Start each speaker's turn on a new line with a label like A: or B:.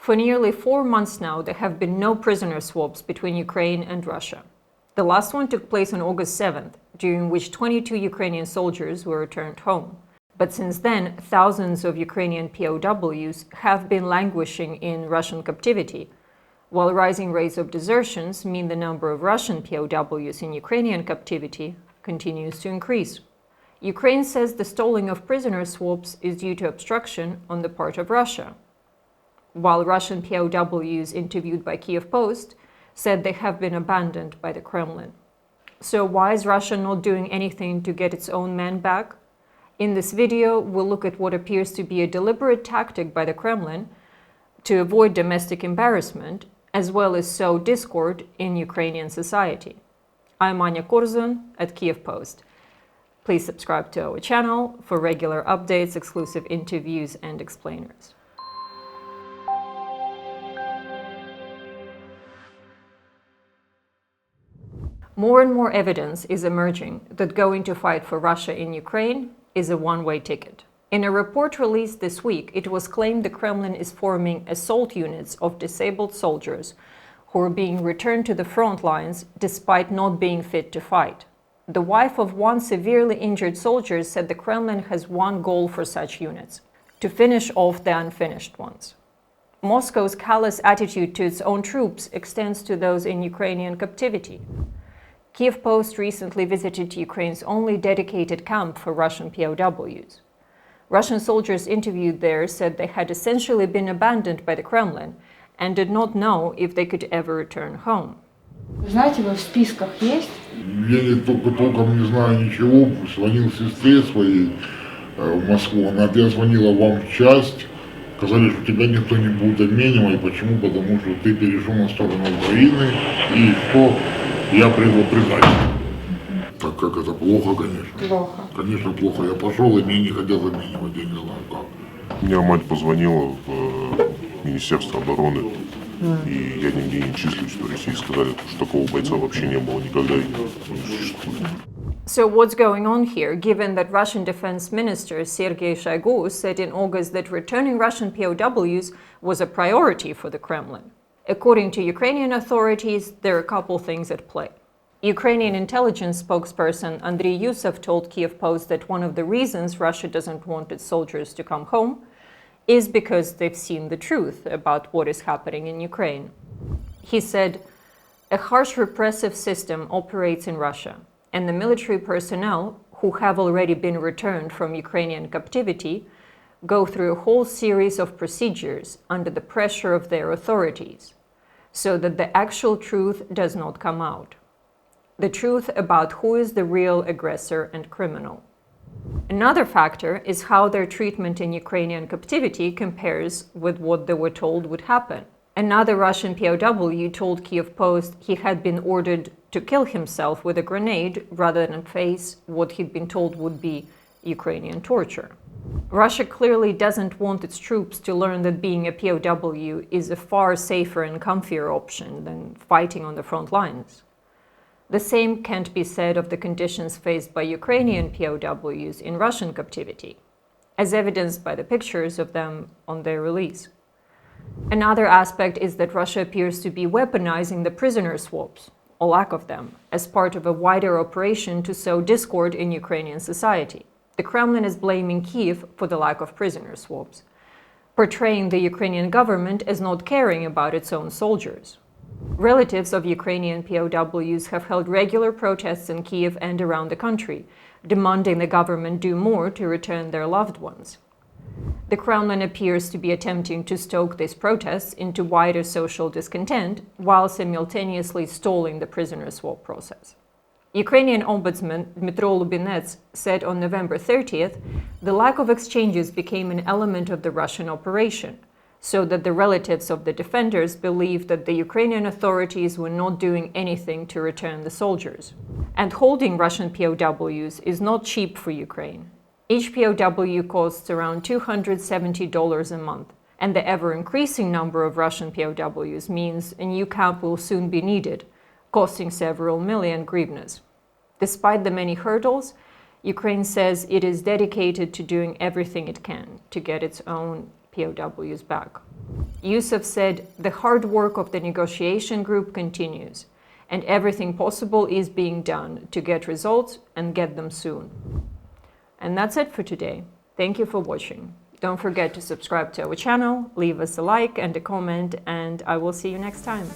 A: For nearly 4 months now, there have been no prisoner swaps between Ukraine and Russia. The last one took place on August 7th, during which 22 Ukrainian soldiers were returned home. But since then, thousands of Ukrainian POWs have been languishing in Russian captivity, while rising rates of desertions mean the number of Russian POWs in Ukrainian captivity continues to increase. Ukraine says the stalling of prisoner swaps is due to obstruction on the part of Russia, while Russian POWs interviewed by Kyiv Post said they have been abandoned by the Kremlin. So why is Russia not doing anything to get its own men back? In this video, we'll look at what appears to be a deliberate tactic by the Kremlin to avoid domestic embarrassment, as well as sow discord in Ukrainian society. I'm Anya Korzun at Kyiv Post. Please subscribe to our channel for regular updates, exclusive interviews, and explainers. More and more evidence is emerging that going to fight for Russia in Ukraine is a one-way ticket. In a report released this week, it was claimed the Kremlin is forming assault units of disabled soldiers who are being returned to the front lines despite not being fit to fight. The wife of one severely injured soldier said the Kremlin has one goal for such units: to finish off the unfinished ones. Moscow's callous attitude to its own troops extends to those in Ukrainian captivity. Kyiv Post recently visited Ukraine's only dedicated camp for Russian POWs. Russian soldiers interviewed there said they had essentially been abandoned by the Kremlin and did not know if they could ever return home.
B: Знаете, вы в списках есть?
C: Я толком не знаю ничего. Звонил сестре своей в Москву. Она опять звонила вам в часть. Сказали, что тебя никто не будет обменивать. Почему? Потому что ты перешел на сторону Украины и что я предупреждаю. Так как это плохо, конечно.
B: Плохо.
C: Конечно, плохо. Я пошел, и меня не хотят обменивать. Я не знаю как.
D: У меня мать позвонила в Министерство обороны, и я нигде не числюсь. То есть ей сказали, что такого бойца вообще не было никогда и не существует.
A: So what's going on here, given that Russian Defense Minister Sergei Shoigu said in August that returning Russian POWs was a priority for the Kremlin? According to Ukrainian authorities, there are a couple things at play. Ukrainian intelligence spokesperson Andriy Yusov told Kyiv Post that one of the reasons Russia doesn't want its soldiers to come home is because they've seen the truth about what is happening in Ukraine. He said, "A harsh repressive system operates in Russia, and the military personnel who have already been returned from Ukrainian captivity go through a whole series of procedures under the pressure of their authorities, so that the actual truth does not come out. The truth about who is the real aggressor and criminal." Another factor is how their treatment in Ukrainian captivity compares with what they were told would happen. Another Russian POW told Kyiv Post he had been ordered to kill himself with a grenade rather than face what he'd been told would be Ukrainian torture. Russia clearly doesn't want its troops to learn that being a POW is a far safer and comfier option than fighting on the front lines. The same can't be said of the conditions faced by Ukrainian POWs in Russian captivity, as evidenced by the pictures of them on their release. Another aspect is that Russia appears to be weaponizing the prisoner swaps, or lack of them, as part of a wider operation to sow discord in Ukrainian society. The Kremlin is blaming Kyiv for the lack of prisoner swaps, portraying the Ukrainian government as not caring about its own soldiers. Relatives of Ukrainian POWs have held regular protests in Kyiv and around the country, demanding the government do more to return their loved ones. The Kremlin appears to be attempting to stoke these protests into wider social discontent while simultaneously stalling the prisoner swap process. Ukrainian Ombudsman Dmytro Lubinets said on November 30th the lack of exchanges became an element of the Russian operation, so that the relatives of the defenders believed that the Ukrainian authorities were not doing anything to return the soldiers. And holding Russian POWs is not cheap for Ukraine. Each POW costs around $270 a month, and the ever-increasing number of Russian POWs means a new camp will soon be needed, costing several million hryvnias. Despite the many hurdles, Ukraine says it is dedicated to doing everything it can to get its own POWs back. Yusuf said, "The hard work of the negotiation group continues, and everything possible is being done to get results and get them soon." And that's it for today. Thank you for watching. Don't forget to subscribe to our channel, leave us a like and a comment, and I will see you next time.